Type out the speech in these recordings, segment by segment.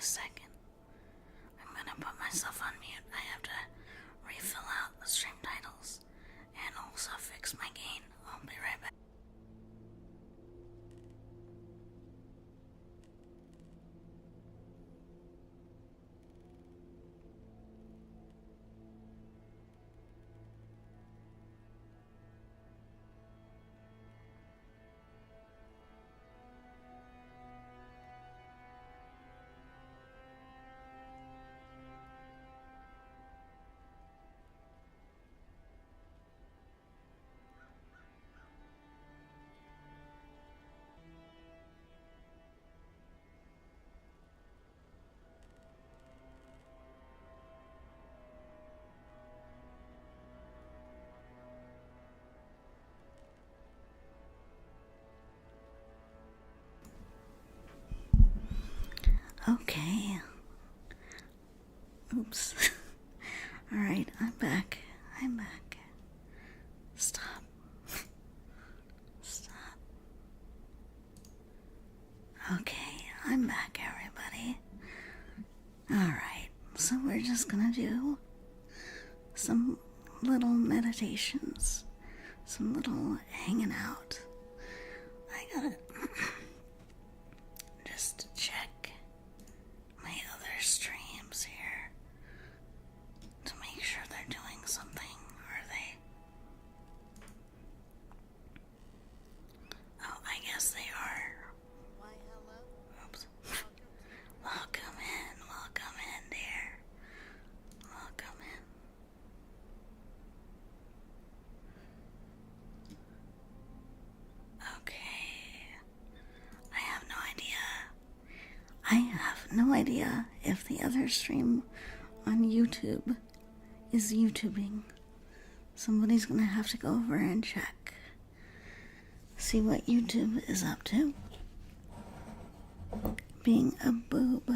second. I'm gonna put myself on mute. I have to refill out the stream titles and also fix my gain. I'll be right back. Okay. Oops. Alright, I'm back. Stop. Stop. Okay, I'm back, everybody. Alright, so we're just gonna do some little meditations, some little hanging out. I gotta just check my other streams here to make sure they're doing something. Are they? Oh, I guess they are. Why, hello. Oops. Welcome in, dear. Welcome in. Okay. I have no idea if the other stream on YouTube is YouTubing. Somebody's gonna have to go over and check. See what YouTube is up to. Being a boob.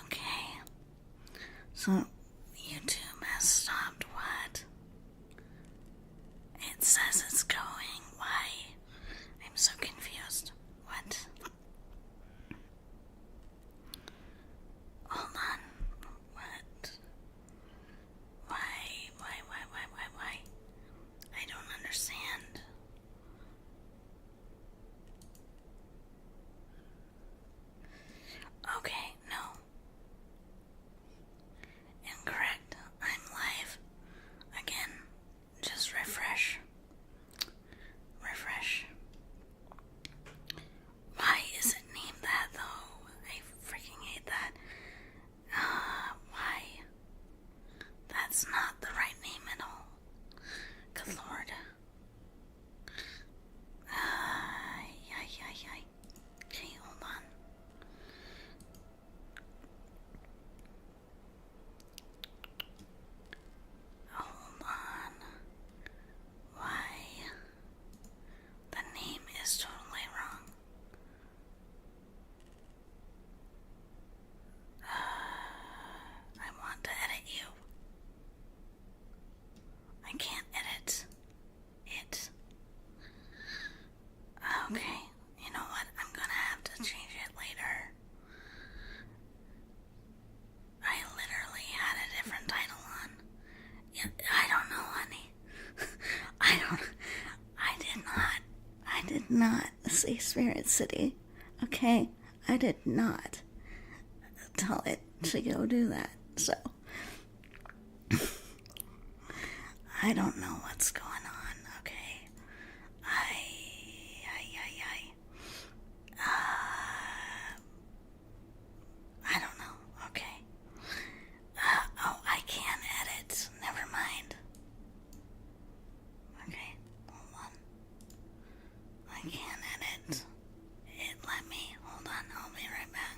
Okay. So, YouTube has stopped what? It says it's going. Why? I'm so confused. What? Hold on. What? Why? I don't understand. Okay, no. Incorrect. I'm live. Again. Just refresh. Why is it named that, though? I freaking hate that. Why? That's not the right name at all. Good lord. Okay, hold on. Hold on. Why? The name is totally wrong. I want to edit you. I can't edit it. Okay, you know what? I'm gonna have to change it later. I literally had a different title on. Yeah, I don't know, honey. I did not say Spirit City. Okay? I did not tell it to go do that. So, I don't know what's going on, okay? I don't know, okay? Oh, I can edit. Never mind. Okay, hold on. I can edit. It let me. Hold on, I'll be right back.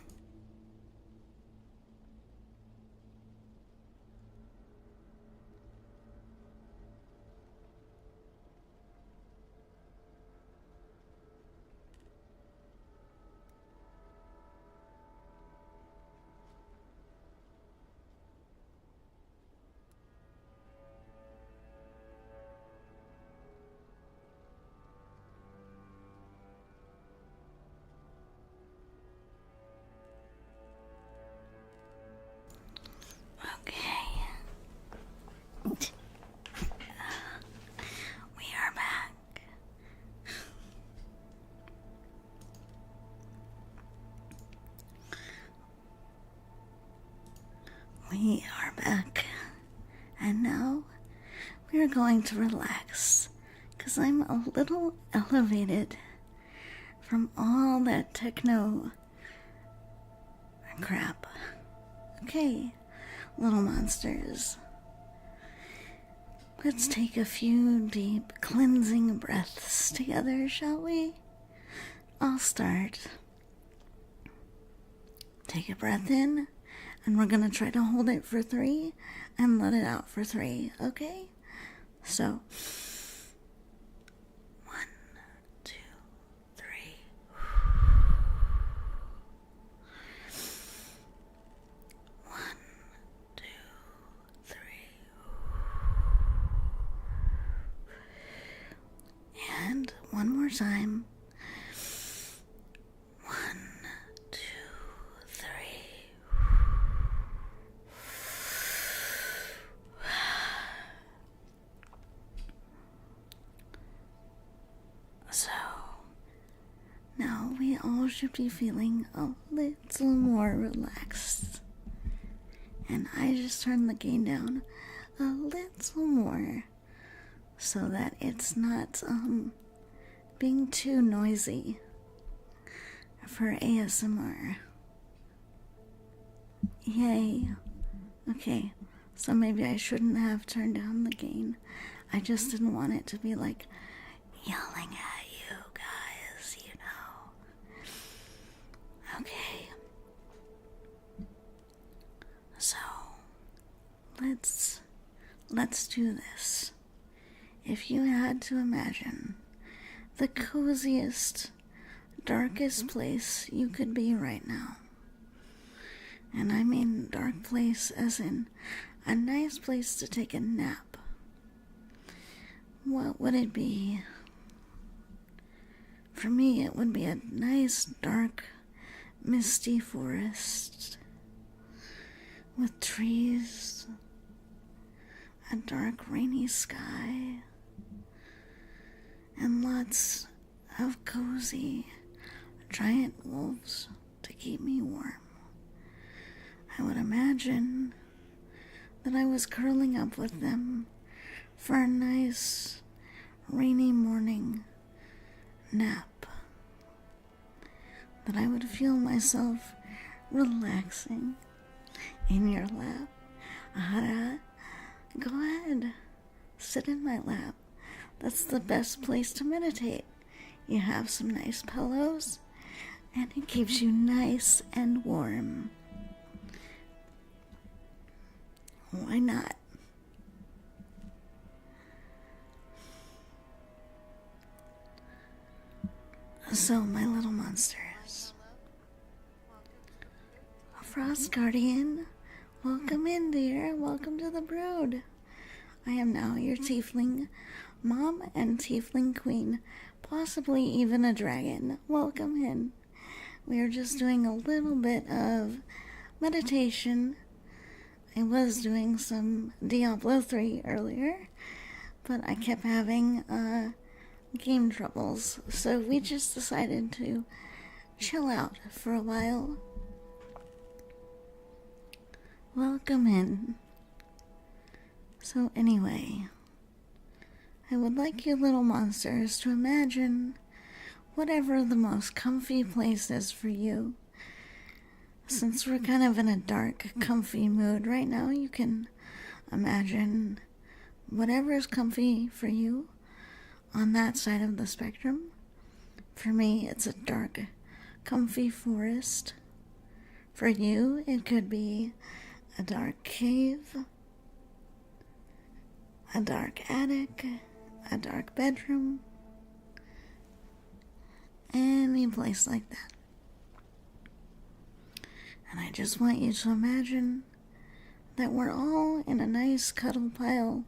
We are back, and now we're going to relax, because I'm a little elevated from all that techno crap. Okay, little monsters, let's take a few deep cleansing breaths together, shall we? I'll start. Take a breath in, and we're gonna try to hold it for 3 and let it out for 3, okay? So, 1, 2, 3. 1, 2, 3. And one more time. 1, 2, 3. So, now we all should be feeling a little more relaxed. And I just turned the gain down a little more so that it's not being too noisy for ASMR. Yay. Okay, so maybe I shouldn't have turned down the gain. I just didn't want it to be like yelling at you guys, you know. Okay. So, let's do this. If you had to imagine the coziest, darkest place you could be right now, and I mean dark place as in a nice place to take a nap, what would it be? For me, it would be a nice, dark, misty forest with trees, a dark, rainy sky, and lots of cozy, giant wolves to keep me warm. I would imagine that I was curling up with them for a nice, rainy morning nap. That I would feel myself relaxing in your lap. Go ahead, sit in my lap. That's the best place to meditate. You have some nice pillows, and it keeps you nice and warm. Why not? So, my little monsters, Frost Guardian, welcome in, dear. Welcome to the brood. I am now your tiefling mom and tiefling queen, possibly even a dragon. Welcome in. We are just doing a little bit of meditation. I was doing some Diablo 3 earlier, but I kept having game troubles, so we just decided to chill out for a while. Welcome in. So anyway, I would like you little monsters to imagine whatever the most comfy place is for you. Since we're kind of in a dark, comfy mood right now, you can imagine whatever is comfy for you on that side of the spectrum. For me, it's a dark, comfy forest. For you, it could be a dark cave, a dark attic, a dark bedroom, any place like that. And I just want you to imagine that we're all in a nice cuddle pile,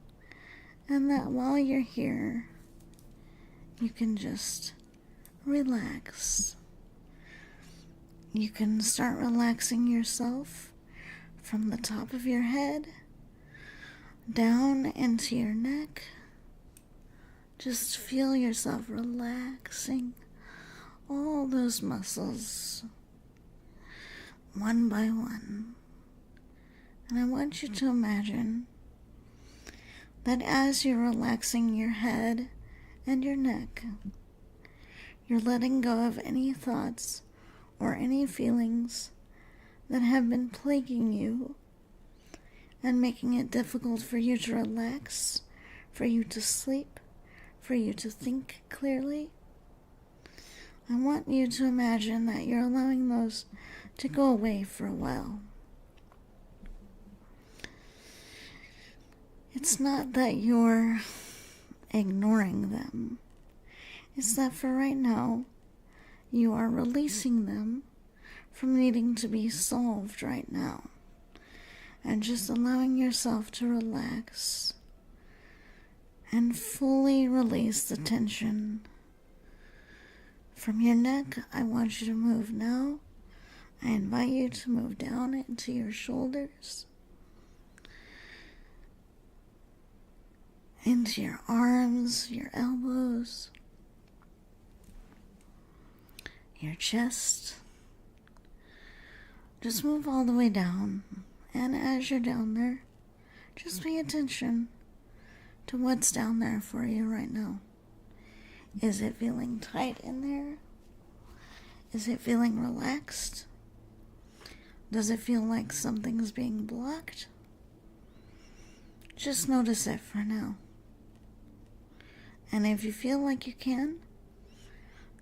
and that while you're here, you can just relax. You can start relaxing yourself from the top of your head down into your neck. Just feel yourself relaxing all those muscles one by one. And I want you to imagine that as you're relaxing your head and your neck, you're letting go of any thoughts or any feelings that have been plaguing you and making it difficult for you to relax, for you to sleep, for you to think clearly. I want you to imagine that you're allowing those to go away for a while. It's not that you're ignoring them. It's that for right now, you are releasing them from needing to be solved right now. And just allowing yourself to relax and fully release the tension. From your neck, I want you to move now. I invite you to move down into your shoulders, into your arms, your elbows, your chest. Just move all the way down. And as you're down there, just pay attention to what's down there for you right now. Is it feeling tight in there? Is it feeling relaxed? Does it feel like something's being blocked? Just notice it for now. And if you feel like you can,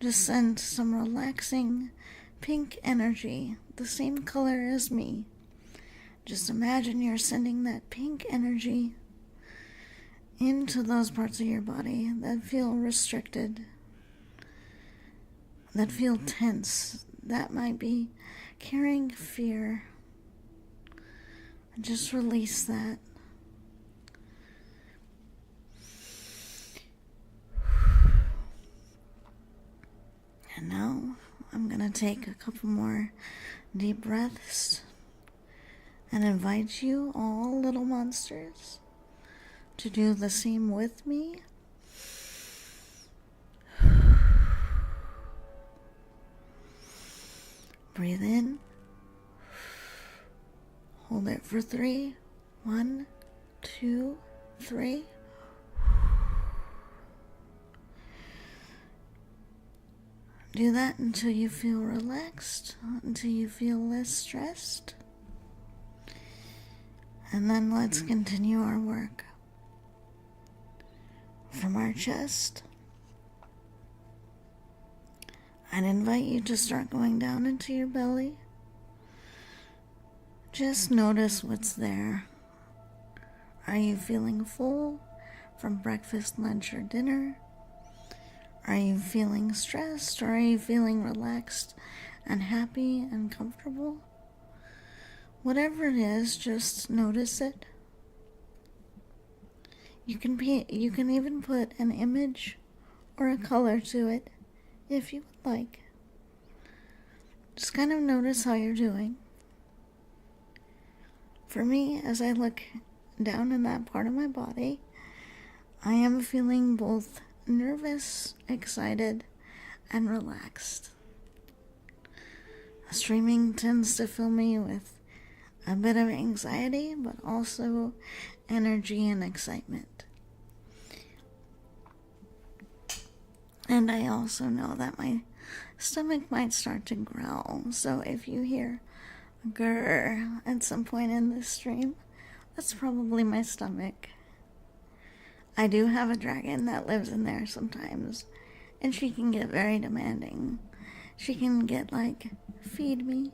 just send some relaxing pink energy, the same color as me. Just imagine you're sending that pink energy into those parts of your body that feel restricted, that feel tense, that might be carrying fear. Just release that. And now I'm going to take a couple more deep breaths and invite you, all little monsters, to do the same with me. Breathe in. Hold it for 3. 1, 2, 3. Do that until you feel relaxed, until you feel less stressed. And then let's continue our work. From our chest, I'd invite you to start going down into your belly. Just notice what's there. Are you feeling full from breakfast, lunch, or dinner? Are you feeling stressed, or are you feeling relaxed and happy and comfortable? Whatever it is, just notice it. You can even put an image or a color to it if you would like. Just kind of notice how you're doing. For me, as I look down in that part of my body, I am feeling both nervous, excited, and relaxed. Streaming tends to fill me with a bit of anxiety, but also energy and excitement. And I also know that my stomach might start to growl, so if you hear a grrr at some point in this stream, that's probably my stomach. I do have a dragon that lives in there sometimes, and she can get very demanding. She can get like, feed me.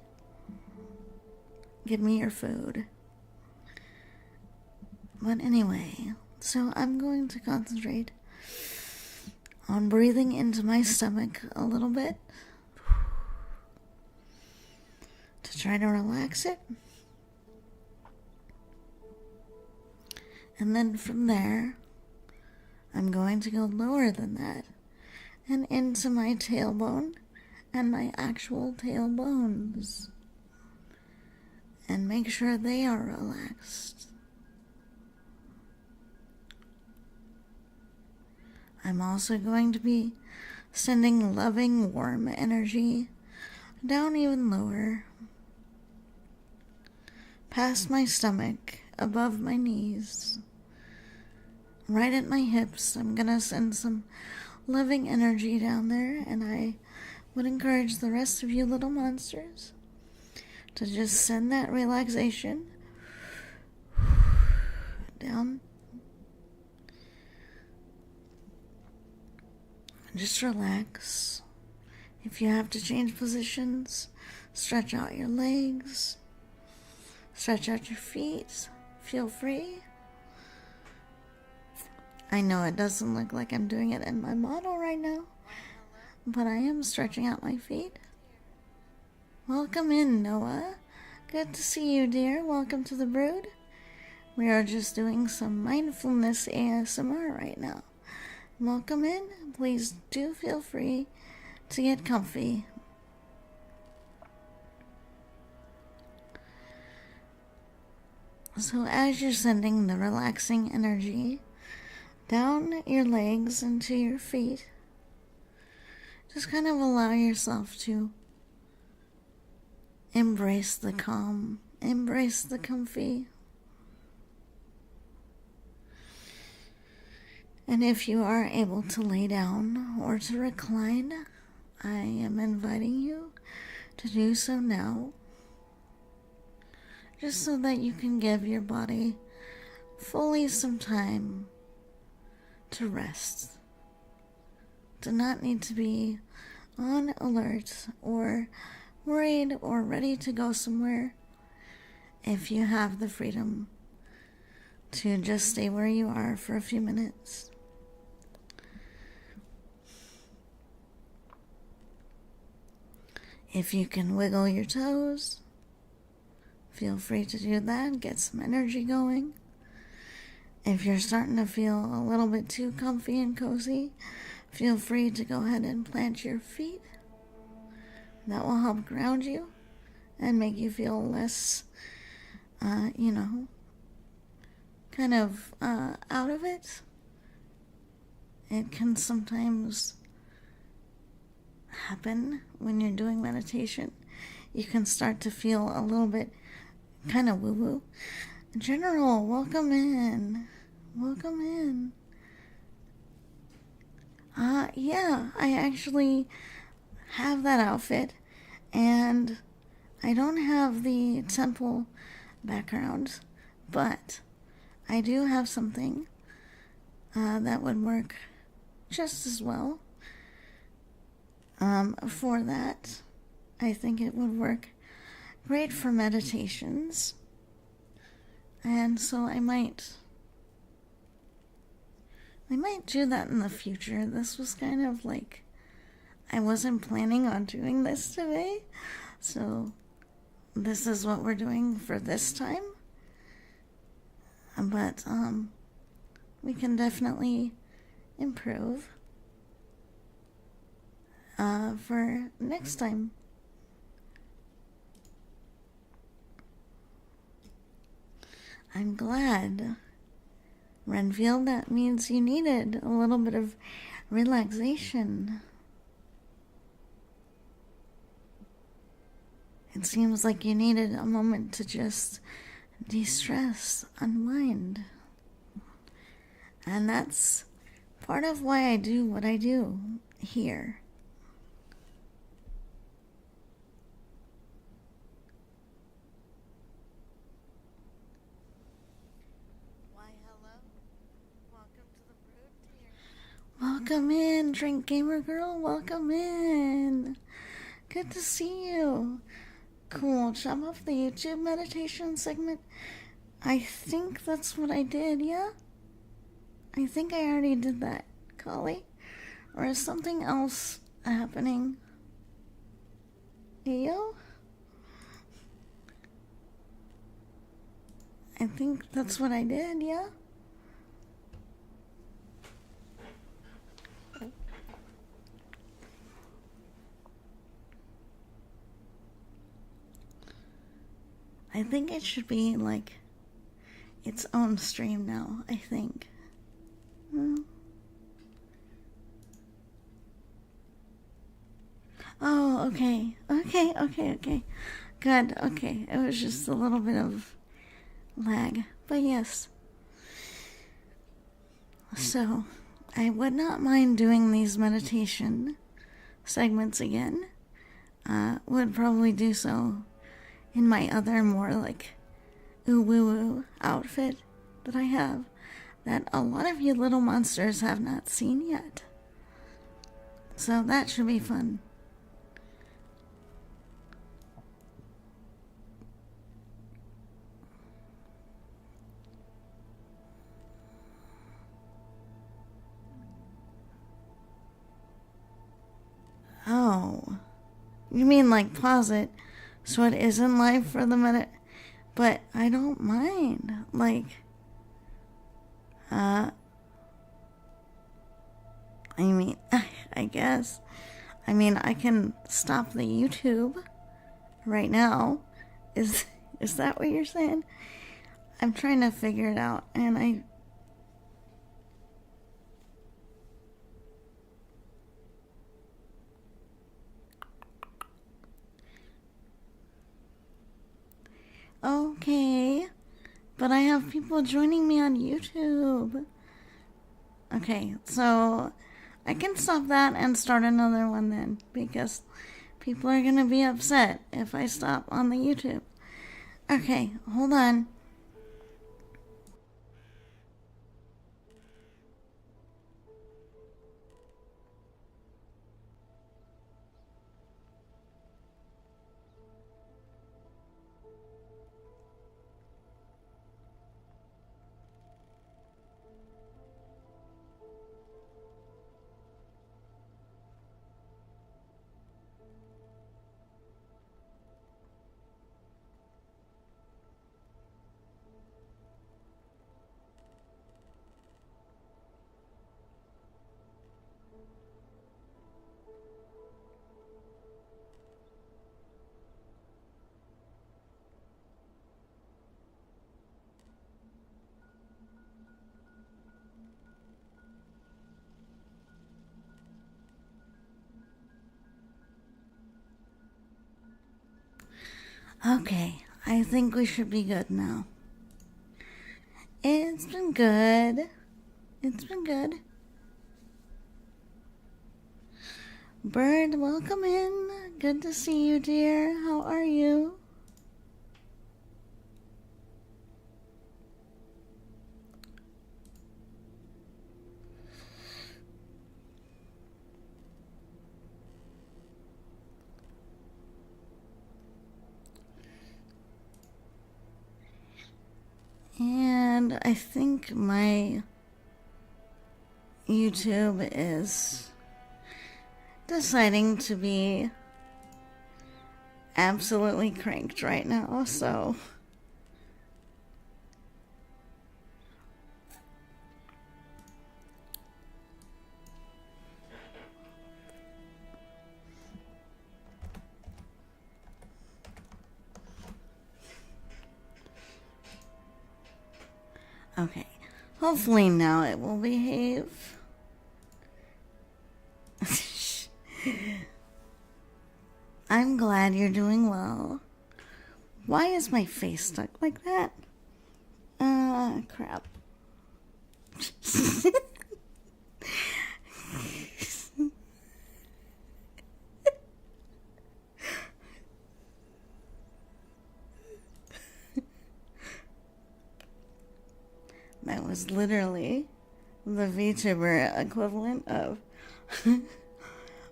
Give me your food. But anyway, so I'm going to concentrate on breathing into my stomach a little bit to try to relax it. And then from there, I'm going to go lower than that and into my tailbone and my actual tailbones, and make sure they are relaxed. I'm also going to be sending loving, warm energy down even lower past my stomach, above my knees, right at my hips. I'm gonna send some loving energy down there, and I would encourage the rest of you little monsters to just send that relaxation down. Just relax. If you have to change positions, stretch out your legs, stretch out your feet. Feel free. I know it doesn't look like I'm doing it in my model right now, but I am stretching out my feet. Welcome in, Noah. Good to see you, dear. Welcome to the brood. We are just doing some mindfulness ASMR right now. Welcome in. Please do feel free to get comfy. So as you're sending the relaxing energy down your legs and to your feet, just kind of allow yourself to embrace the calm, embrace the comfy. And if you are able to lay down or to recline, I am inviting you to do so now, just so that you can give your body fully some time to rest. Do not need to be on alert or worried or ready to go somewhere if you have the freedom to just stay where you are for a few minutes. If you can wiggle your toes, feel free to do that. Get some energy going. If you're starting to feel a little bit too comfy and cozy, feel free to go ahead and plant your feet. That will help ground you and make you feel less, kind of out of it. It can sometimes happen when you're doing meditation. You can start to feel a little bit kind of woo-woo. General, welcome in. Welcome in. Yeah, I actually have that outfit, and I don't have the temple background, but I do have something that would work just as well. For that, I think it would work great for meditations. And so I might do that in the future. This was kind of like, I wasn't planning on doing this today, so this is what we're doing for this time. But we can definitely improve for next time. I'm glad, Renfield. That means you needed a little bit of relaxation. It seems like you needed a moment to just de-stress, unwind. And that's part of why I do what I do here. Welcome in, Drink Gamer Girl. Welcome in. Good to see you. Cool. Jump off the YouTube meditation segment. I think that's what I did, yeah? I think I already did that, Collie. Or is something else happening? Yo? I think that's what I did, yeah? I think it should be like its own stream now, I think. Oh, okay. Okay. Good, okay. It was just a little bit of lag. But yes. So, I would not mind doing these meditation segments again. Would probably do so in my other more like ooh-woo-woo outfit that I have that a lot of you little monsters have not seen yet. So that should be fun. Oh, you mean like pause it so it isn't live for the minute? But I don't mind. Like, I mean, I guess. I mean, I can stop the YouTube right now. Is that what you're saying? I'm trying to figure it out, and okay, but I have people joining me on YouTube. Okay, so I can stop that and start another one then, because people are gonna be upset if I stop on the YouTube. Okay, hold on. Okay, I think we should be good now. It's been good. It's been good. Bird, welcome in. Good to see you, dear. How are you? And I think my YouTube is deciding to be absolutely cranked right now, so okay. Hopefully now it will behave. I'm glad you're doing well. Why is my face stuck like that? Crap. That was literally the VTuber equivalent of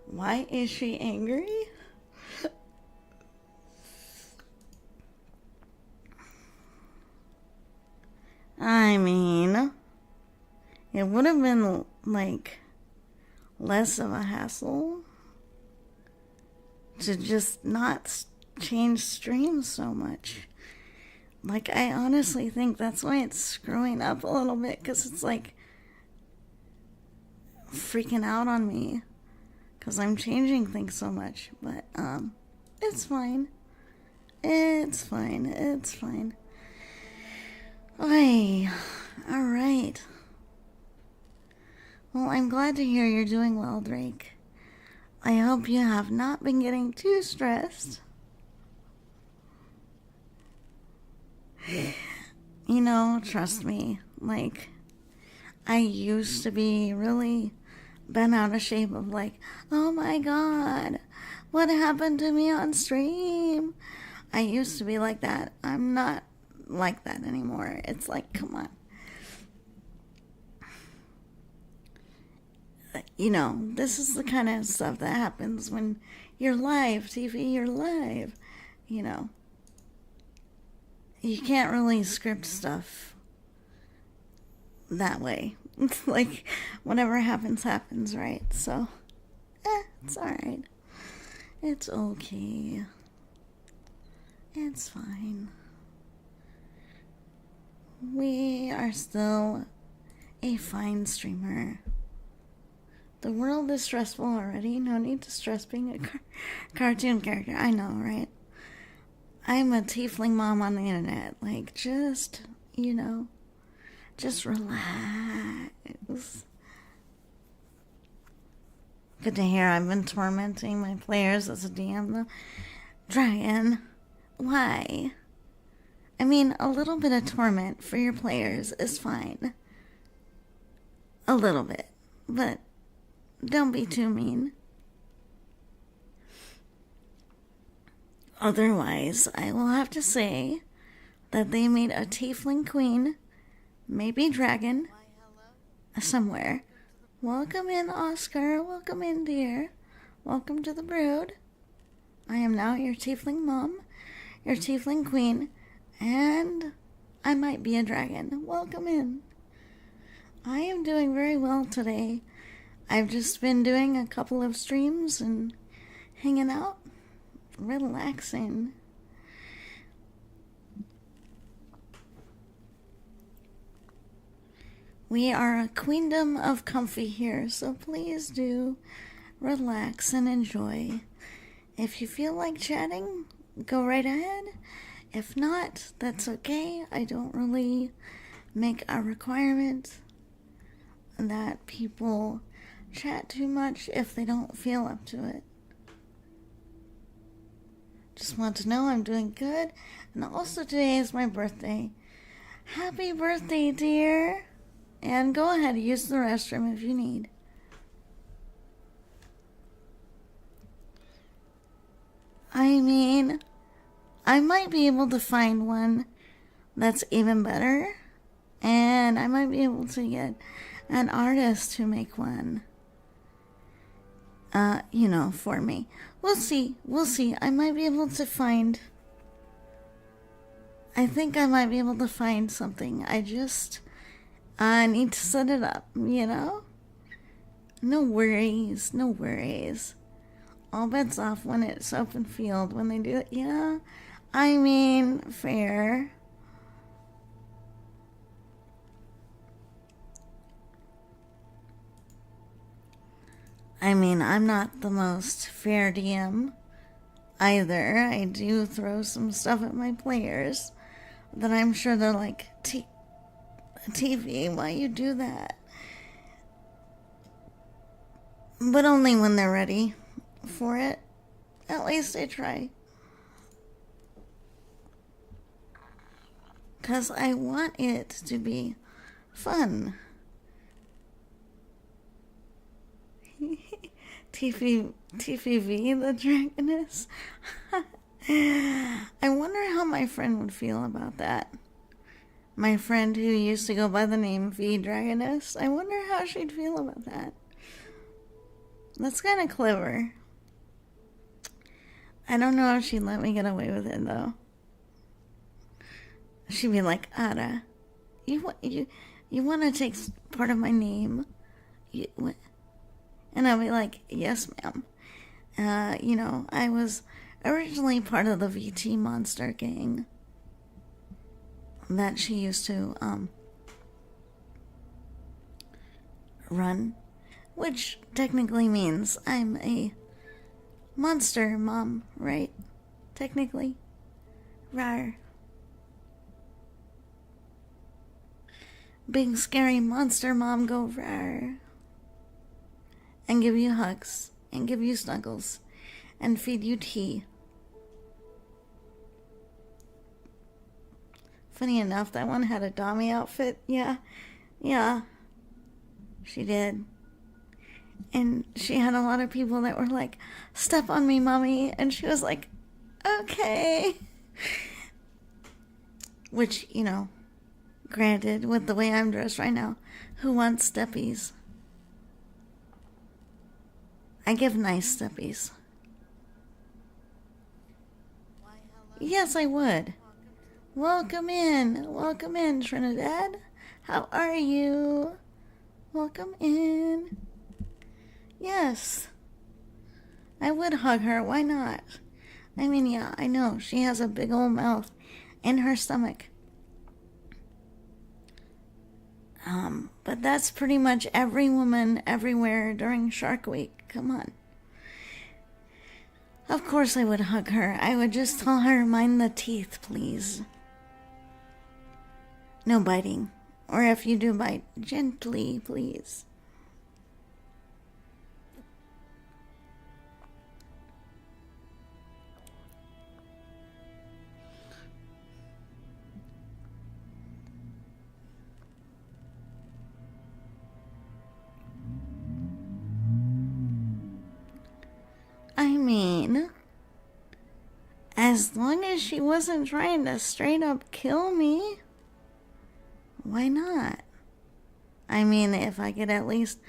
why is she angry? I mean, it would have been like less of a hassle to just not change streams so much. Like, I honestly think that's why it's screwing up a little bit, because it's like freaking out on me because I'm changing things so much. But it's fine. It's fine. It's fine. Okay. All right. Well, I'm glad to hear you're doing well, Drake. I hope you have not been getting too stressed. trust me, like, I used to be really bent out of shape of like, oh my god, what happened to me on stream? I used to be like that. I'm not like that anymore. It's like, come on. This is the kind of stuff that happens when you're live, TV, you're live. You can't really script stuff that way. It's like, whatever happens, happens, right? So, it's alright. It's okay. It's fine. We are still a fine streamer. The world is stressful already. No need to stress being a cartoon character. I know, right? I'm a tiefling mom on the internet. Like, just relax. Good to hear. I've been tormenting my players as a DM, though. Dragon, why? I mean, a little bit of torment for your players is fine. A little bit. But don't be too mean. Otherwise, I will have to say that they made a tiefling queen, maybe dragon, somewhere. Welcome in, Oscar. Welcome in, dear. Welcome to the brood. I am now your tiefling mom, your tiefling queen, and I might be a dragon. Welcome in. I am doing very well today. I've just been doing a couple of streams and hanging out, relaxing. We are a queendom of comfy here, so please do relax and enjoy. If you feel like chatting, go right ahead. If not, that's okay. I don't really make a requirement that people chat too much if they don't feel up to it. Just want to know I'm doing good. And also today is my birthday. Happy birthday, dear. And go ahead, use the restroom if you need. I mean, I might be able to find one that's even better. And I might be able to get an artist to make one. For me. We'll see. I might be able to find... I think I might be able to find something. I just need to set it up, No worries. All bets off when it's open field. When they do it, yeah. I mean, fair. I mean, I'm not the most fair DM either. I do throw some stuff at my players that I'm sure they're like, TV, why you do that? But only when they're ready for it. At least I try. 'Cause I want it to be fun. TVV, the Dragoness. I wonder how my friend would feel about that. My friend who used to go by the name V Dragoness. I wonder how she'd feel about that. That's kind of clever. I don't know if she'd let me get away with it, though. She'd be like, Ada, you want to take part of my name? And I'll be like, yes, ma'am. I was originally part of the VT Monster gang that she used to run, which technically means I'm a monster mom, right? Technically. Rawr. Big scary monster mom go rawr. And give you hugs, and give you snuggles, and feed you tea. Funny enough, that one had a Dami outfit. Yeah, yeah, she did. And she had a lot of people that were like, "Step on me, mommy," and she was like, "Okay." Which, granted, with the way I'm dressed right now, who wants steppies? I give nice steppies. Yes, I would. Welcome in. Welcome in, Trinidad. How are you? Welcome in. Yes. I would hug her. Why not? I mean, yeah, I know. She has a big old mouth in her stomach. But that's pretty much every woman everywhere during Shark Week. Come on. Of course I would hug her. I would just tell her, mind the teeth, please. No biting. Or if you do bite, gently, please. I mean, as long as she wasn't trying to straight up kill me, why not? I mean, if I could at least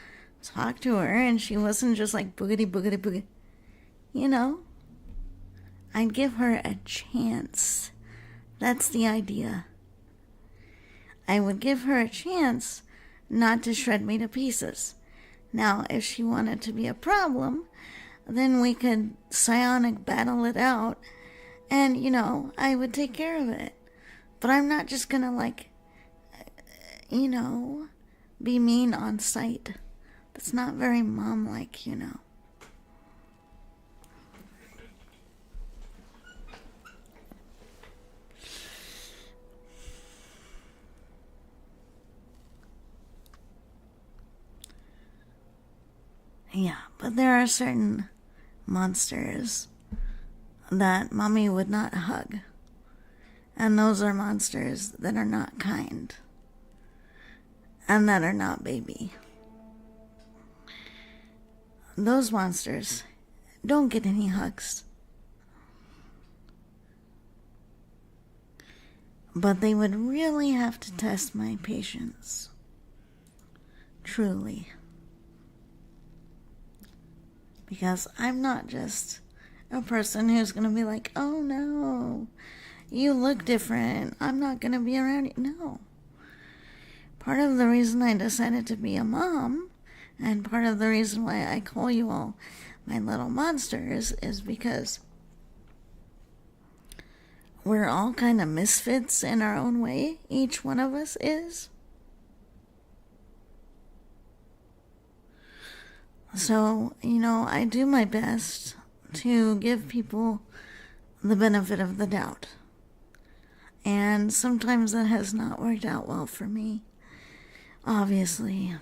talk to her and she wasn't just like boogity, boogity, boogity, I'd give her a chance. That's the idea. I would give her a chance not to shred me to pieces. Now, if she wanted to be a problem, then we could psionic battle it out and, I would take care of it. But I'm not just gonna, be mean on sight. That's not very mom-like. Yeah, but there are certain monsters that mommy would not hug. And those are monsters that are not kind. And that are not baby. Those monsters don't get any hugs. But they would really have to test my patience. Truly. Because I'm not just a person who's going to be like, oh no, you look different, I'm not going to be around you. No. Part of the reason I decided to be a mom, and part of the reason why I call you all my little monsters, is because we're all kind of misfits in our own way. Each one of us is. So, I do my best to give people the benefit of the doubt. And sometimes that has not worked out well for me, obviously.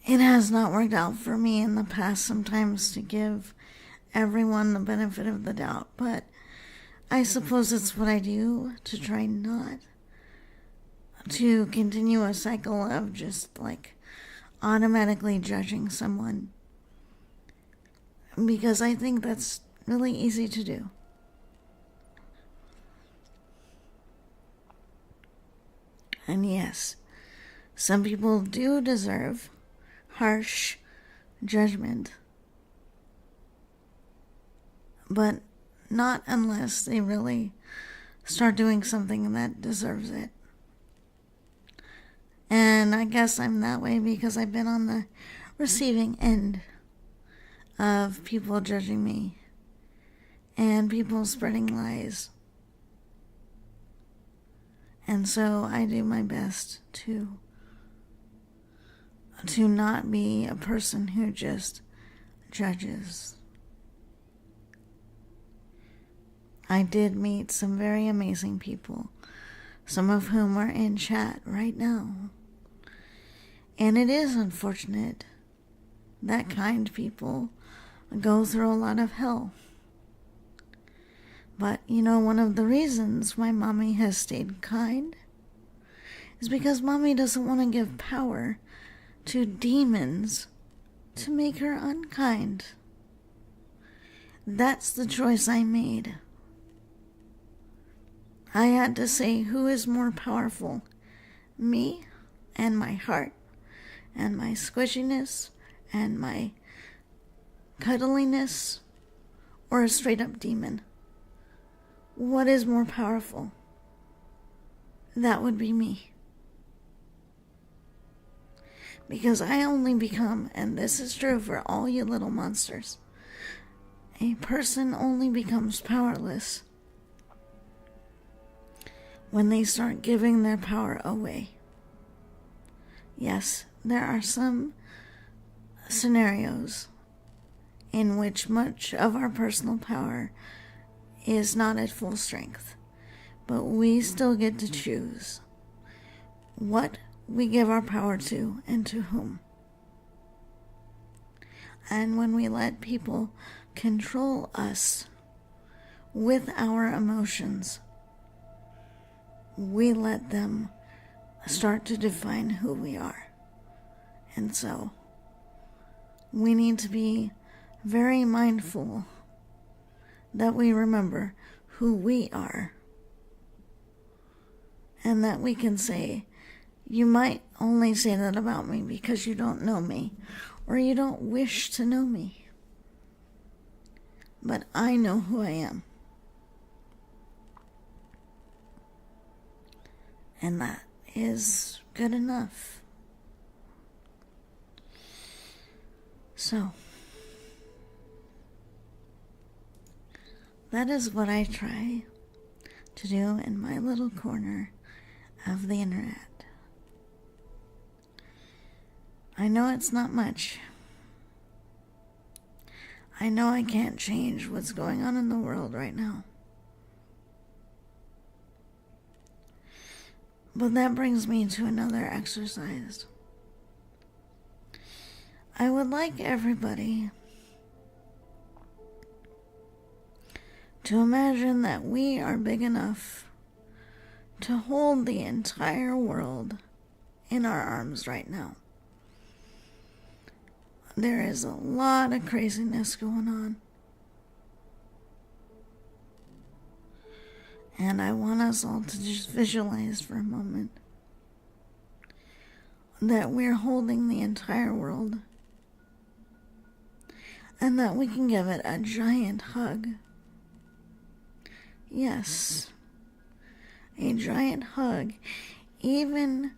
It has not worked out for me in the past sometimes to give everyone the benefit of the doubt, but I suppose it's what I do to try not to continue a cycle of just automatically judging someone, because I think that's really easy to do. And yes, some people do deserve harsh judgment, but not unless they really start doing something that deserves it. And I guess I'm that way because I've been on the receiving end of people judging me and people spreading lies. And so I do my best to not be a person who just judges. I did meet some very amazing people, some of whom are in chat right now. And it is unfortunate that kind people go through a lot of hell. But you know, one of the reasons why Mommy has stayed kind is because Mommy doesn't want to give power to demons to make her unkind. That's the choice I made. I had to say who is more powerful, me and my heart and my squishiness and my cuddliness, or a straight up demon. What is more powerful? That would be me. Because I only become, and this is true for all you little monsters, a person only becomes powerless when they start giving their power away. Yes, there are some scenarios in which much of our personal power is not at full strength, but we still get to choose what we give our power to and to whom. And when we let people control us with our emotions, we let them start to define who we are. And so we need to be very mindful that we remember who we are, and that we can say, you might only say that about me because you don't know me, or you don't wish to know me. But I know who I am. And that is good enough. So, that is what I try to do in my little corner of the internet. I know it's not much. I know I can't change what's going on in the world right now. But that brings me to another exercise. I would like everybody to imagine that we are big enough to hold the entire world in our arms right now. There is a lot of craziness going on. And I want us all to just visualize for a moment that we're holding the entire world and that we can give it a giant hug. Yes, a giant hug, even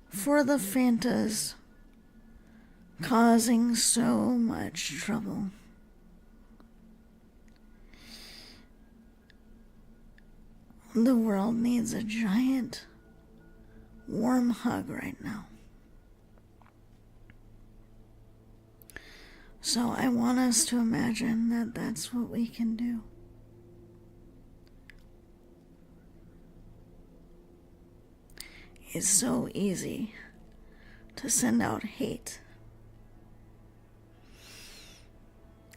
for the Fantas causing so much trouble. The world needs a giant, warm hug right now. So I want us to imagine that that's what we can do. It's so easy to send out hate.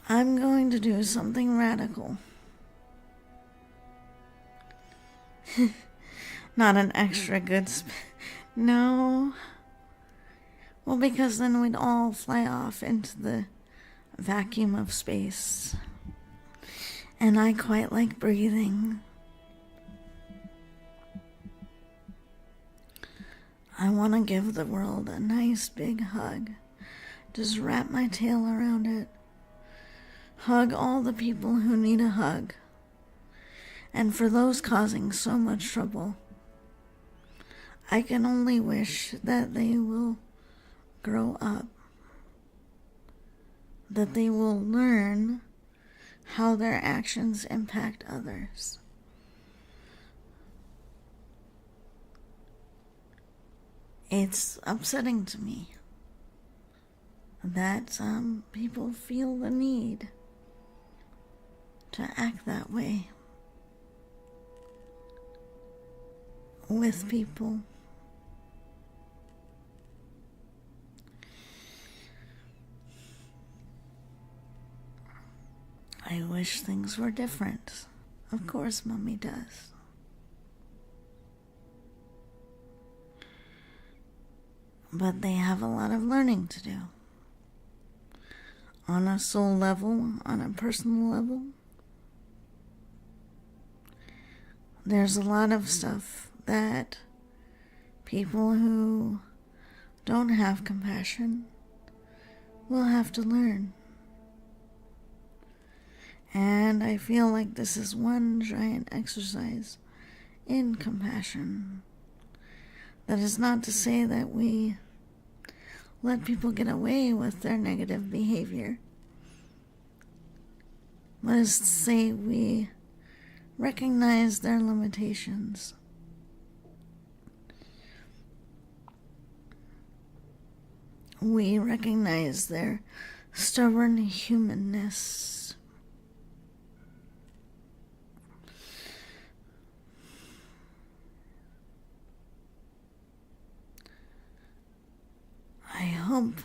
I'm going to do something radical. Not an extra good no. Well, because then we'd all fly off into the vacuum of space. And I quite like breathing. I want to give the world a nice big hug. Just wrap my tail around it. Hug all the people who need a hug. And for those causing so much trouble, I can only wish that they will grow up, that they will learn how their actions impact others. It's upsetting to me that some people feel the need to act that way with people. I wish things were different. Of course, Mommy does. But they have a lot of learning to do. On a soul level, on a personal level, there's a lot of stuff that people who don't have compassion will have to learn. And I feel like this is one giant exercise in compassion. That is not to say that we let people get away with their negative behavior. But is to say we recognize their limitations. We recognize their stubborn humanness. I hope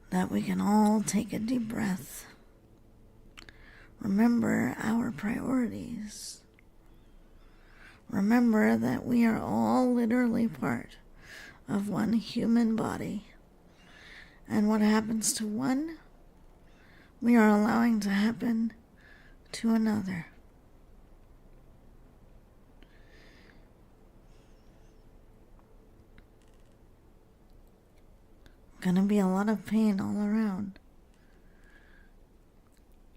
that we can all take a deep breath, remember our priorities, remember that we are all literally part of one human body, and what happens to one, we are allowing to happen to another. Gonna be a lot of pain all around.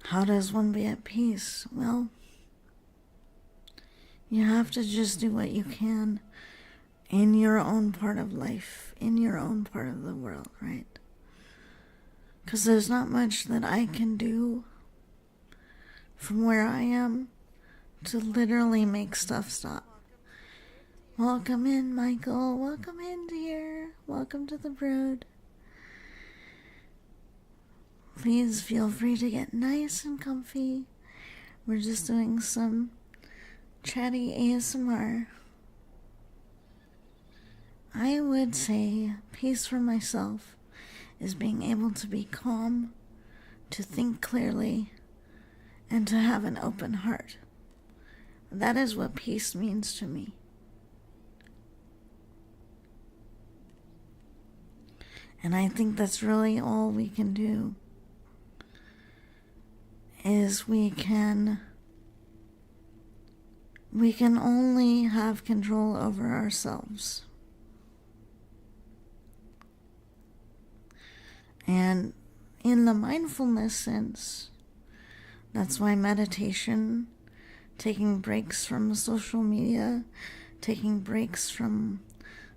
How does one be at peace? Well, you have to just do what you can in your own part of life, in your own part of the world, right? Because there's not much that I can do from where I am to literally make stuff stop. Welcome in, Michael. Welcome in, dear. Welcome to the brood. Please feel free to get nice and comfy. We're just doing some chatty ASMR. I would say peace for myself is being able to be calm, to think clearly, and to have an open heart. That is what peace means to me. And I think that's really all we can do. Is we can only have control over ourselves. And in the mindfulness sense, that's why meditation, taking breaks from social media, taking breaks from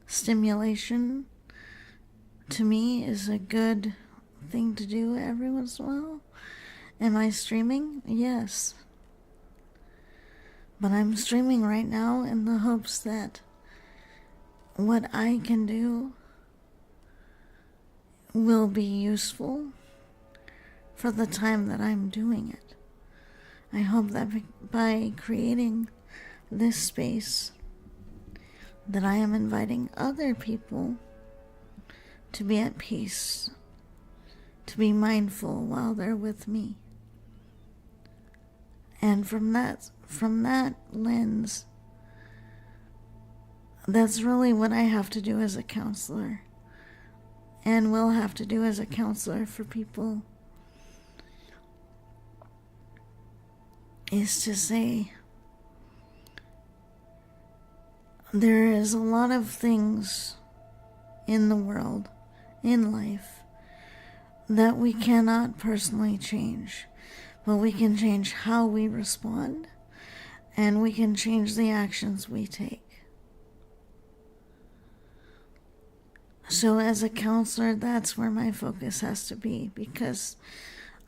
stimulation, to me is a good thing to do every once in a while. Am I streaming? Yes. But I'm streaming right now in the hopes that what I can do will be useful for the time that I'm doing it. I hope that by creating this space that I am inviting other people to be at peace, to be mindful while they're with me. And from that lens, that's really what I have to do as a counselor, and will have to do as a counselor for people, is to say, there is a lot of things in the world, in life, that we cannot personally change. But we can change how we respond, and we can change the actions we take. So as a counselor, that's where my focus has to be, because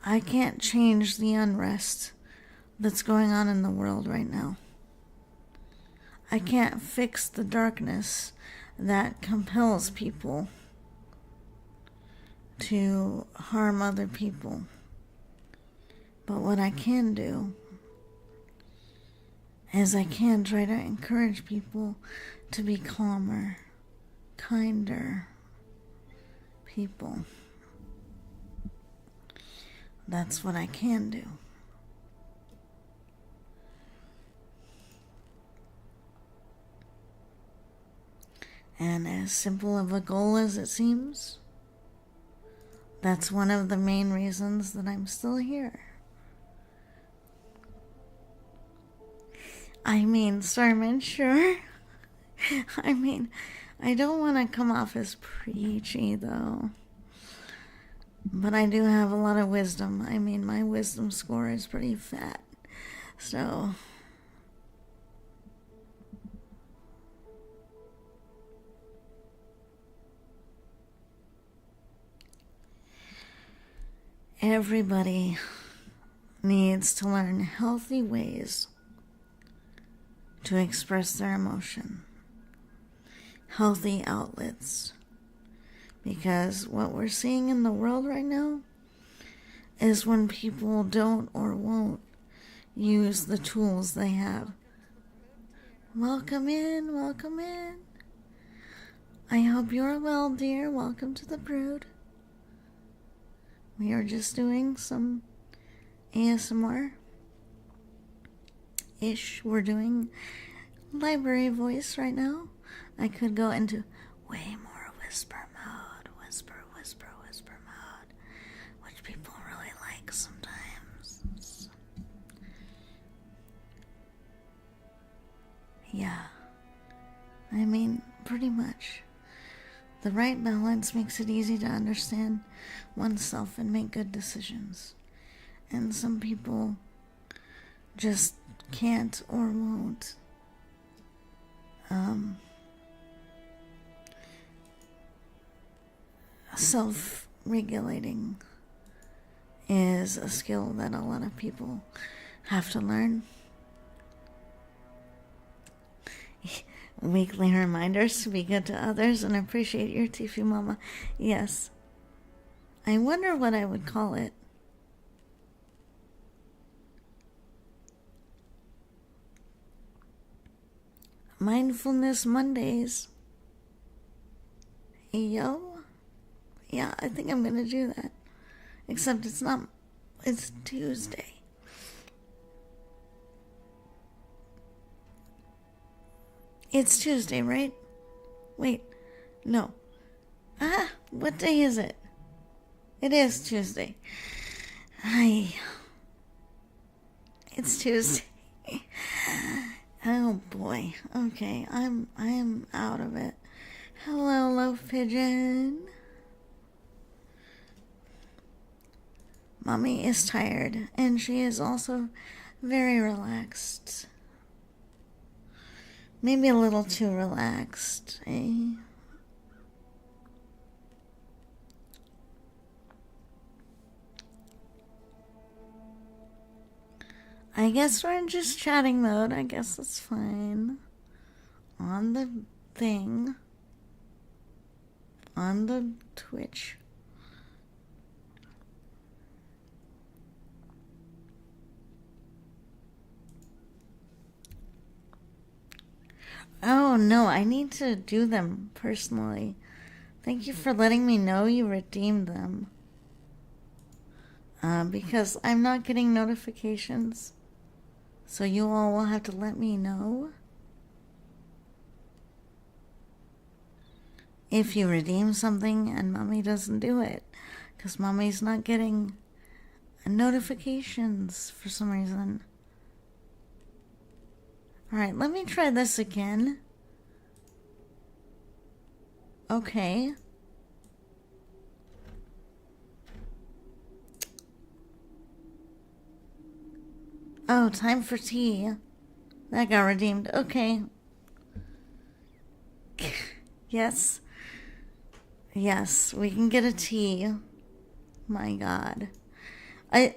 I can't change the unrest that's going on in the world right now. I can't fix the darkness that compels people to harm other people. But what I can do is I can try to encourage people to be calmer, kinder people. That's what I can do. And as simple of a goal as it seems, that's one of the main reasons that I'm still here. I mean, Sermon, sure. I mean, I don't want to come off as preachy, though. But I do have a lot of wisdom. I mean, my wisdom score is pretty fat. So, everybody needs to learn healthy ways to express their emotion. Healthy outlets. Because what we're seeing in the world right now is when people don't or won't use the tools they have. Welcome in, welcome in. I hope you're well, dear. Welcome to the brood. We are just doing some ASMR-ish. We're doing library voice right now. I could go into way more whisper mode, whisper mode, which people really like sometimes. Yeah, I mean, pretty much. The right balance makes it easy to understand oneself and make good decisions. And some people just can't or won't. Self-regulating is a skill that a lot of people have to learn. Weekly reminders to be good to others and appreciate your Tifu mama. Yes. I wonder what I would call it. Mindfulness Mondays. Yo. Yeah, I think I'm gonna do that. Except it's not. It's Tuesday. It's Tuesday, right? Wait. No. What day is it? It is Tuesday. It's Tuesday. Oh boy. Okay, I'm out of it. Hello, Loaf Pigeon. Mommy is tired, and she is also very relaxed. Maybe a little too relaxed, eh? I guess we're in just chatting mode. I guess that's fine. On the thing. On the Twitch. Oh, no, I need to do them personally. Thank you for letting me know you redeemed them. Because I'm not getting notifications. So you all will have to let me know if you redeem something and Mommy doesn't do it. Because Mommy's not getting notifications for some reason. Alright, let me try this again. Okay. Oh, time for tea. That got redeemed. Okay. Yes. Yes, we can get a tea. My God. I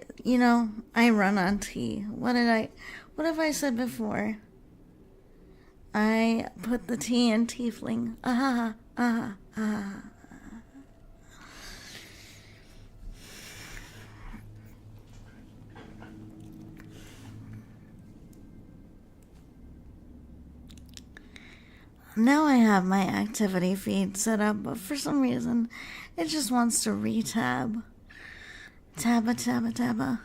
run on tea. What have I said before? I put the tea in tiefling. Now I have my activity feed set up, but for some reason, it just wants to re-tab. Tabba.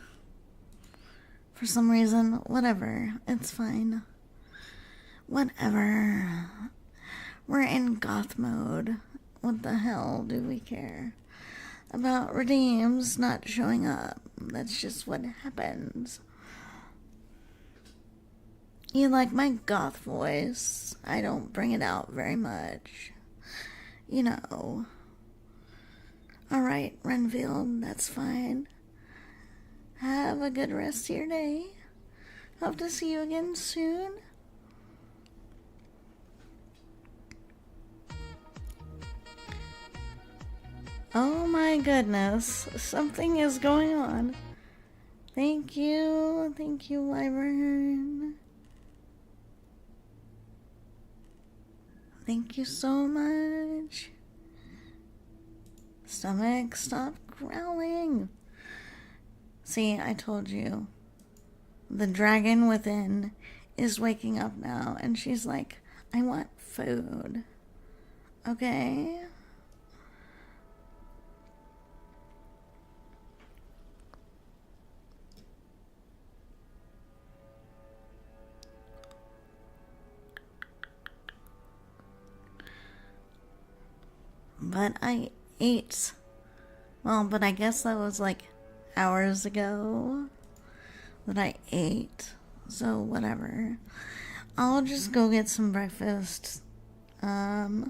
For some reason, whatever. It's fine. Whatever. We're in goth mode. What the hell do we care about redeems not showing up? That's just what happens. You like my goth voice? I don't bring it out very much. You know. Alright, Renfield, that's fine. Have a good rest of your day. Hope to see you again soon. Oh my goodness, something is going on. Thank you, Wyvern. Thank you so much. Stomach, stop growling. See, I told you. The dragon within is waking up now, and she's like, I want food. Okay? But I ate. Well, but I guess that was like hours ago that I ate. So, whatever. I'll just go get some breakfast. Wow,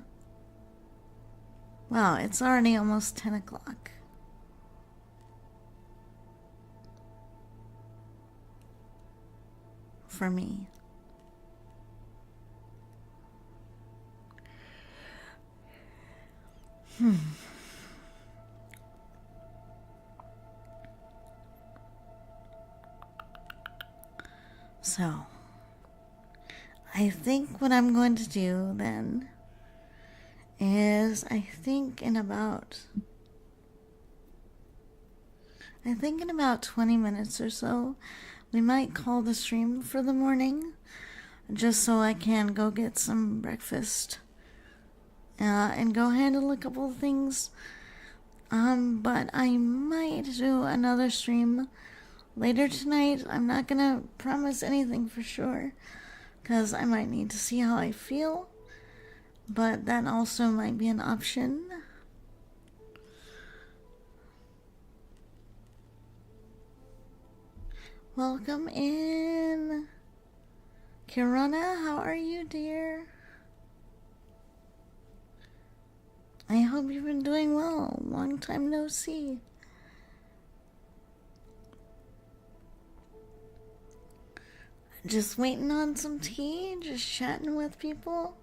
it's already almost 10 o'clock. For me. So, I think what I'm going to do then is I think in about 20 minutes or so, we might call the stream for the morning, just so I can go get some breakfast and go handle a couple of things. But I might do another stream later tonight. I'm not gonna promise anything for sure, because I might need to see how I feel, but that also might be an option. Welcome in. Kirana, how are you, dear? I hope you've been doing well. Long time no see. Just waiting on some tea, just chatting with people.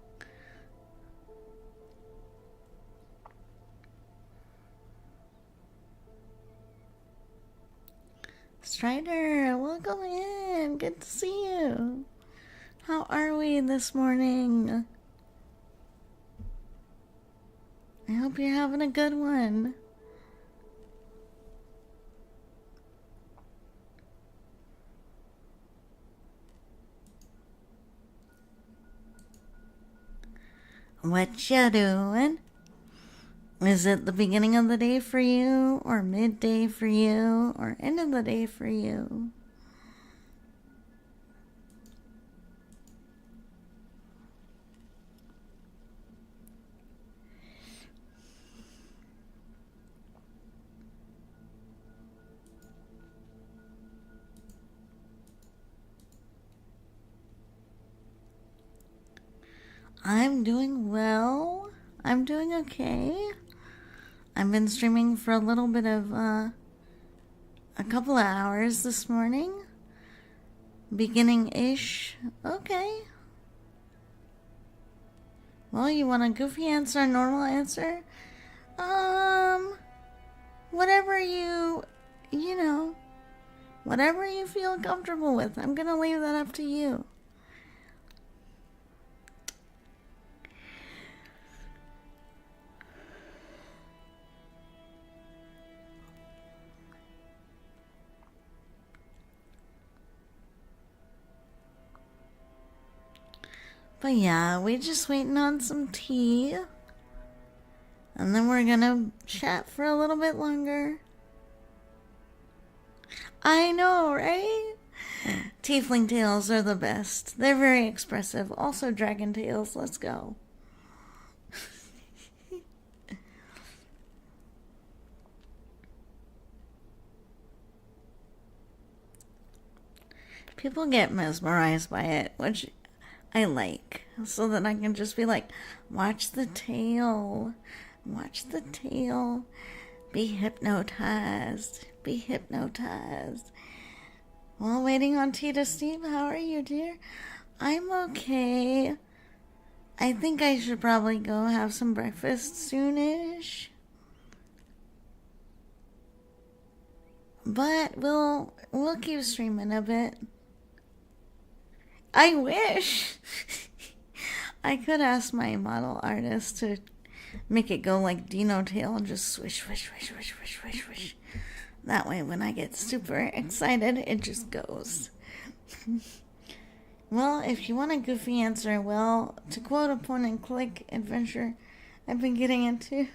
Strider, welcome in. Good to see you. How are we this morning? I hope you're having a good one. What you doing? Is it the beginning of the day for you, or midday for you, or end of the day for you? I'm doing well. I'm doing okay. I've been streaming for a little bit of, a couple of hours this morning. Beginning-ish. Okay. Well, you want a goofy answer, a normal answer? Whatever whatever you feel comfortable with. I'm gonna leave that up to you. But yeah, we're just waiting on some tea. And then we're gonna chat for a little bit longer. I know, right? Tiefling tails are the best. They're very expressive. Also dragon tails, let's go. People get mesmerized by it, which I like, so that I can just be like, watch the tail, be hypnotized, While waiting on tea to Steve, how are you, dear? I'm okay. I think I should probably go have some breakfast soonish. But we'll keep streaming a bit. I wish I could ask my model artist to make it go like Dino Tail and just swish, swish, swish, swish, swish, swish, swish. That way when I get super excited, it just goes. Well, if you want a goofy answer, well, to quote a point-and-click adventure I've been getting into.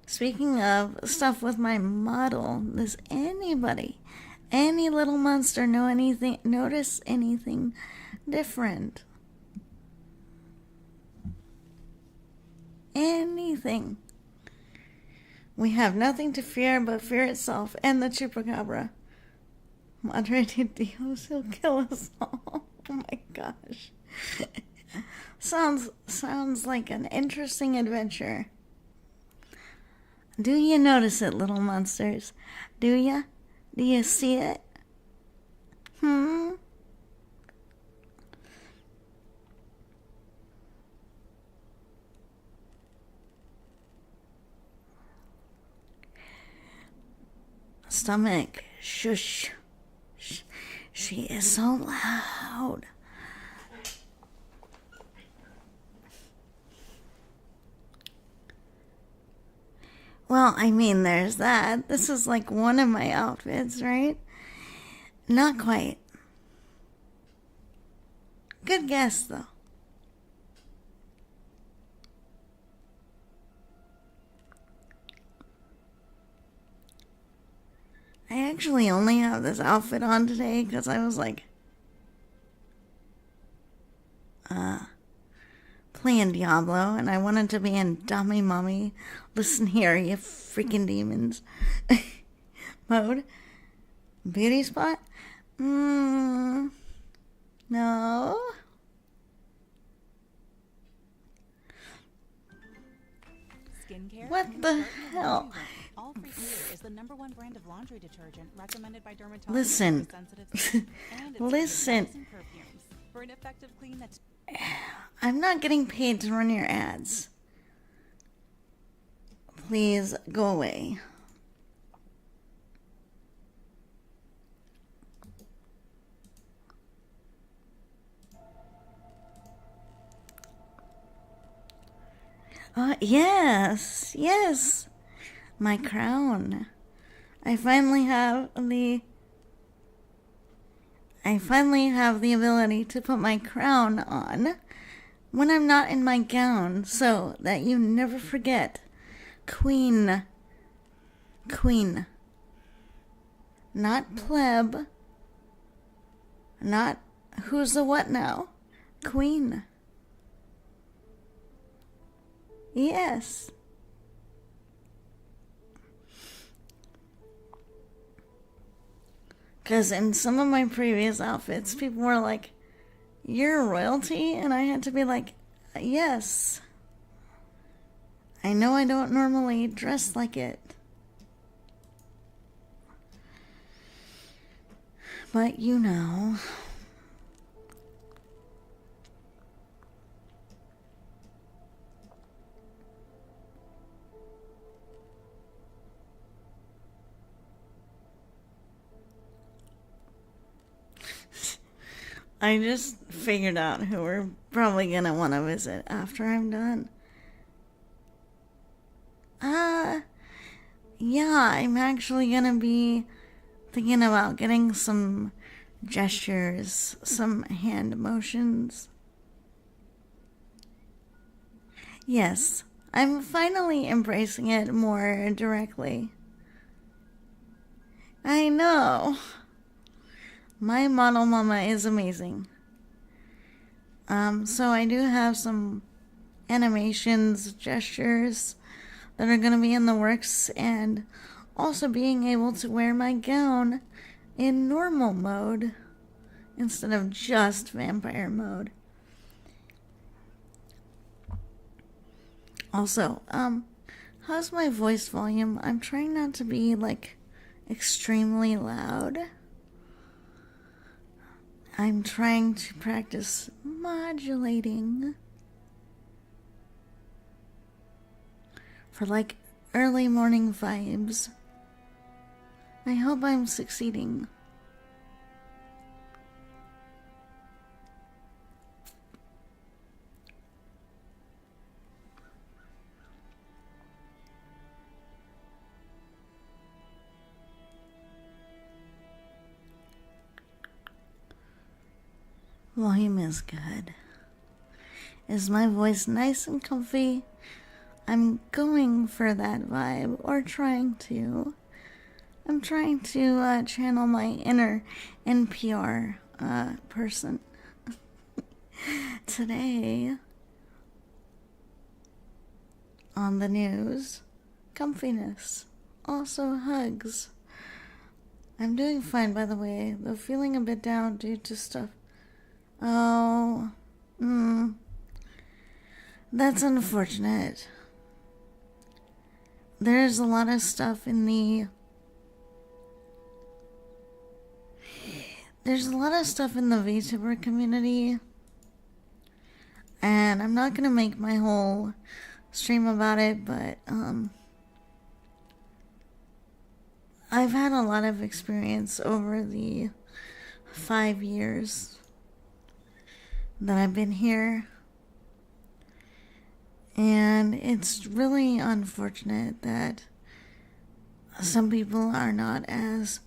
Speaking of stuff with my model, does anybody, any little monster notice anything different? Anything. We have nothing to fear but fear itself and the chupacabra. Moderated Dios, he'll kill us all. Oh my gosh. Sounds like an interesting adventure. Do you notice it, little monsters? Do ya? Do you see it? Stomach, shush. She is so loud. Well, I mean, there's that. This is like one of my outfits, right? Not quite. Good guess, though. I actually only have this outfit on today because I was like, playing Diablo, and I wanted to be in Dummy Mummy, listen here, you freaking demons mode. Beauty spot? No. Skincare? What the hell? All for Clear is the #1 brand of laundry detergent recommended by dermatologists Listen. for sensitive skin, and it's Listen. perfumes for an effective clean that's I'm not getting paid to run your ads. Please go away. Yes. My crown. I finally have the ability to put my crown on when I'm not in my gown, so that you never forget. Queen. Not pleb. Not who's the what now. Queen. Yes. Because in some of my previous outfits, people were like, "You're royalty?" And I had to be like, "Yes. I know I don't normally dress like it. But you know." I just figured out who we're probably going to want to visit after I'm done. Yeah, I'm actually going to be thinking about getting some gestures, some hand motions. Yes, I'm finally embracing it more directly. I know. My model mama is amazing. So I do have some animations, gestures that are going to be in the works, and Also being able to wear my gown in normal mode instead of just vampire mode. Also, how's my voice volume? I'm trying not to be, like, extremely loud. I'm trying to practice modulating for, like, early morning vibes. I hope I'm succeeding. Volume is good. Is my voice nice and comfy? I'm going for that vibe, or trying to. I'm trying to channel my inner NPR person. Today, on the news, comfiness, also hugs. I'm doing fine, by the way, though feeling a bit down due to stuff. Oh, that's unfortunate. There's a lot of stuff in the... There's a lot of stuff in the VTuber community, and I'm not gonna make my whole stream about it, but I've had a lot of experience over the 5 years that I've been here, and it's really unfortunate that some people are not as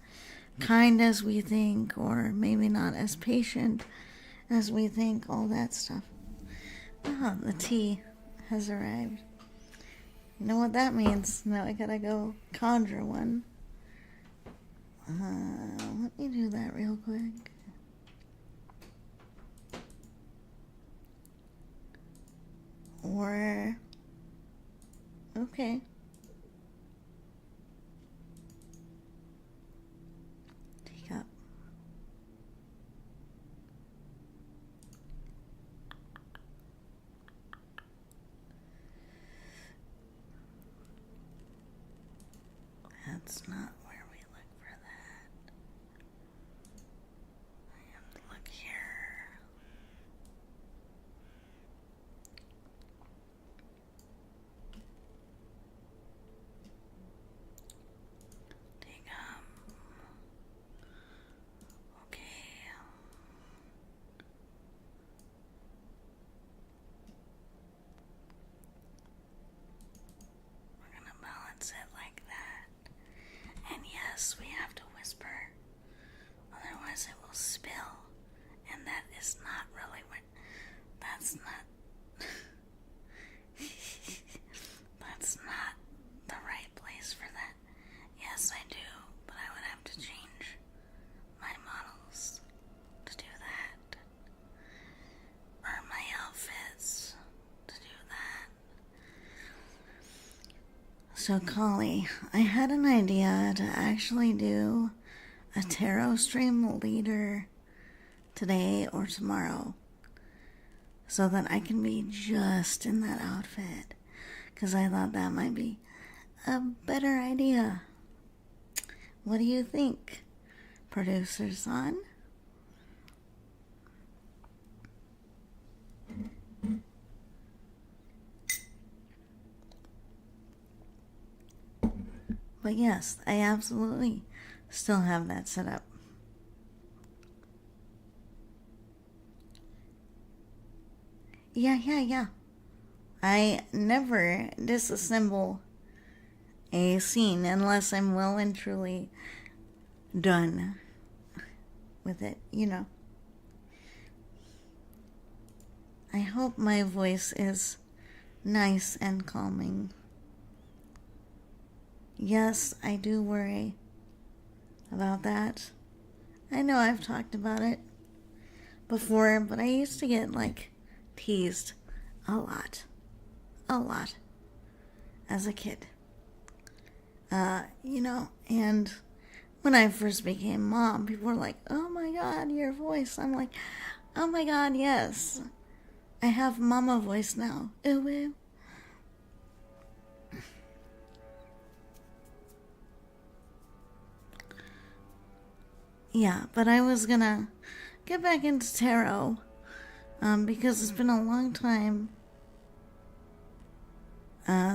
kind as we think, or maybe not as patient as we think, all that stuff. Oh, the tea has arrived. You know what that means? Now I gotta go conjure one. Let me do that real quick. Or... okay. Teacup. That's not where we look for that. I have to look here. Okay. We're gonna balance it like that. And yes, we have to whisper. Otherwise it will spill. And that is not really what... That's not... That's not the right place for that. Yes, I do, but I would have to change my models to do that. Or my outfits to do that. So, Collie, I had an idea to actually do a tarot stream later today or tomorrow, so that I can be just in that outfit, because I thought that might be a better idea. What do you think, producer son? But yes, I absolutely still have that set up. Yeah. I never disassemble a scene unless I'm well and truly done with it, you know. I hope my voice is nice and calming. Yes, I do worry about that. I know I've talked about it before, but I used to get, like, teased a lot as a kid. And when I first became mom, people were like, oh my god, your voice. I'm like, oh my god, yes. I have mama voice now. Ooh, ooh. Yeah, but I was gonna get back into tarot, because it's been a long time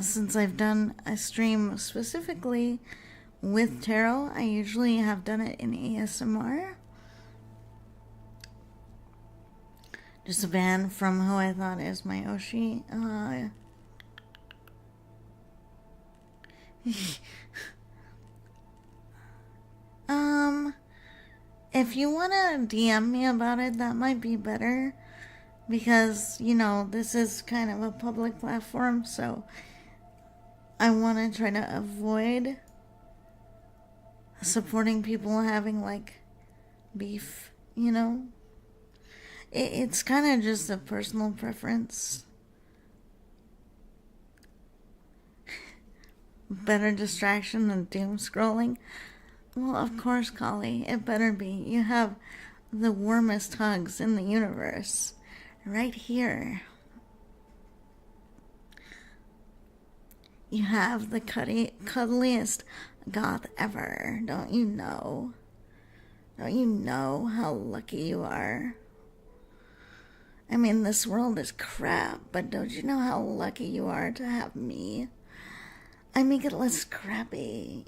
since I've done a stream specifically with tarot. I usually have done it in ASMR. Just a band from who I thought is my Oshi. If you want to DM me about it, that might be better. Because, this is kind of a public platform, so I want to try to avoid supporting people having, beef, It's kind of just a personal preference. Better distraction than doom scrolling. Well, of course, Collie, it better be. You have the warmest hugs in the universe. Right here. You have the cuddliest goth ever. Don't you know? Don't you know how lucky you are? I mean, this world is crap, but don't you know how lucky you are to have me? I make it less crappy,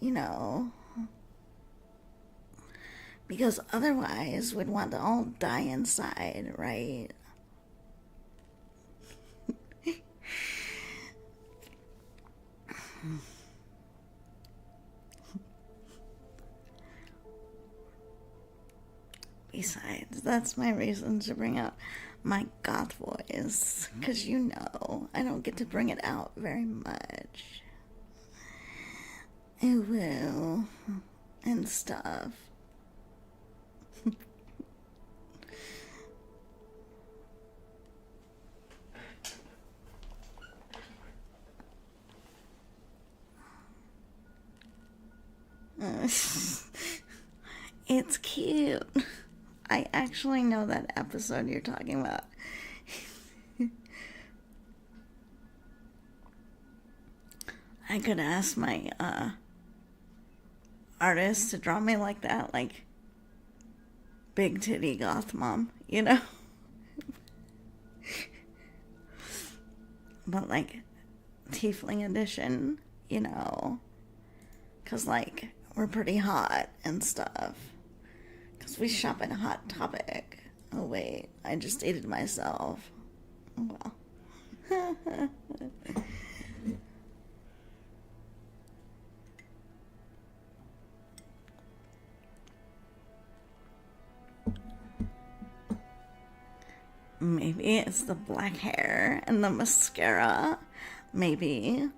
Because otherwise, we'd want to all die inside, right? Besides, that's my reason to bring out my goth voice. Because I don't get to bring it out very much. Ooh, and stuff. It's cute. I actually know that episode you're talking about. I could ask my artist to draw me like that, like big titty goth mom, But tiefling edition, Because we're pretty hot and stuff. Because we shop at Hot Topic. Oh wait, I just dated myself. Well. Maybe it's the black hair and the mascara. Maybe.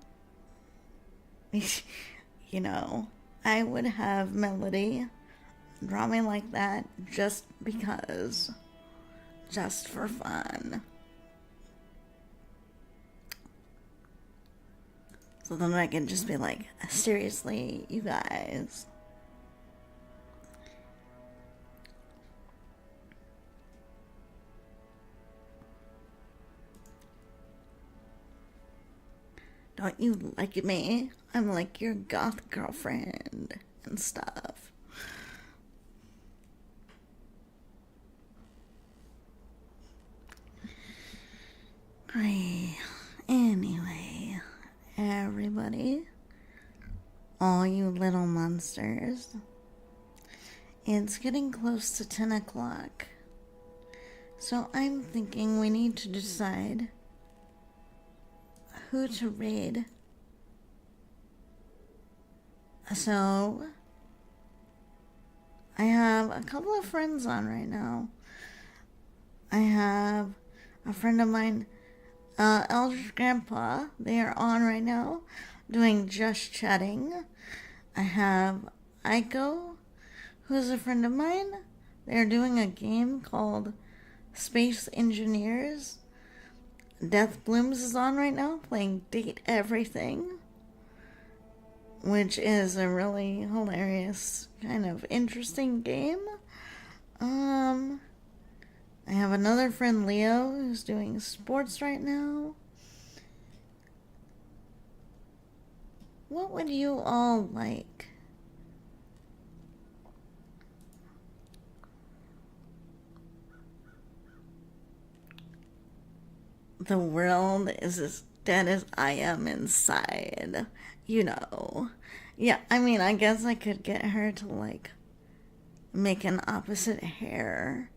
I would have Melody draw me like that just because. Just for fun. So then I can just be like, seriously, you guys. Don't you like me? I'm like your goth girlfriend and stuff. Anyway, everybody, all you little monsters, it's getting close to 10 o'clock. So I'm thinking we need to decide who to raid. So I have a couple of friends on right now. I have a friend of mine, Eldritch Grandpa. They are on right now doing Just Chatting. I have Aiko, who's a friend of mine. They're doing a game called Space Engineers. Death Blooms is on right now, playing Date Everything. which is a really hilarious, kind of interesting game. I have another friend, Leo, who's doing sports right now. What would you all like? The world is as dead as I am inside. You know. Yeah, I mean, I guess I could get her to, like, make an opposite hair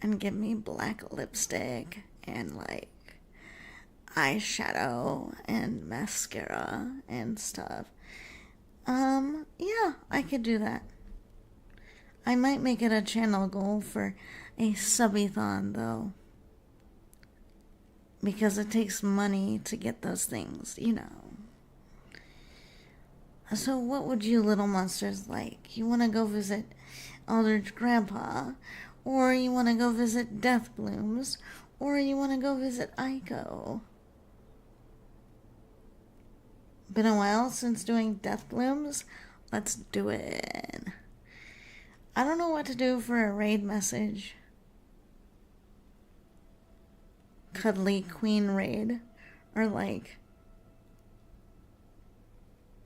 and give me black lipstick and, like, eyeshadow and mascara and stuff. Yeah, I could do that. I might make it a channel goal for a subathon, though. Because it takes money to get those things, you know. So what would you little monsters like? You want to go visit Aldridge Grandpa? Or you want to go visit Death Blooms? Or you want to go visit Aiko? Been a while since doing Death Blooms? Let's do it. I don't know what to do for a raid message. Cuddly Queen raid. Or like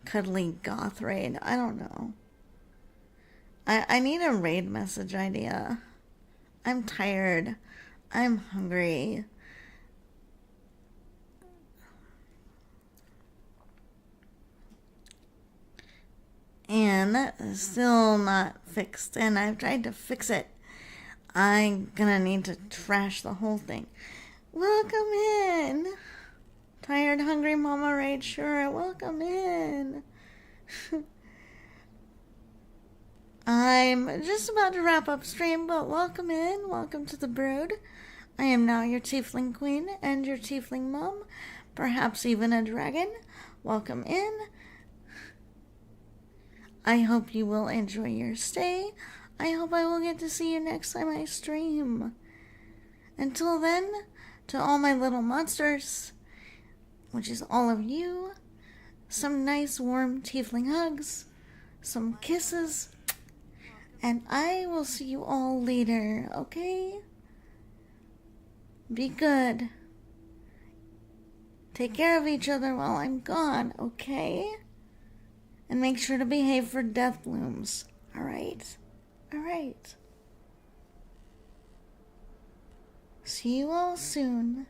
Cuddly Goth raid. I don't know. I need a raid message idea. I'm tired. I'm hungry. And still not fixed. And I've tried to fix it. I'm gonna need to trash the whole thing. Welcome in. Tired, hungry mama raid, sure. Welcome in. I'm just about to wrap up stream, but welcome in. Welcome to the brood. I am now your tiefling queen and your tiefling mom, perhaps even a dragon. Welcome in. I hope you will enjoy your stay. I hope I will get to see you next time I stream. Until then, to all my little monsters, which is all of you, some nice warm tiefling hugs, some kisses, and I will see you all later, okay? Be good. Take care of each other while I'm gone, okay? And make sure to behave for Death Blooms, alright? Alright. See you all soon.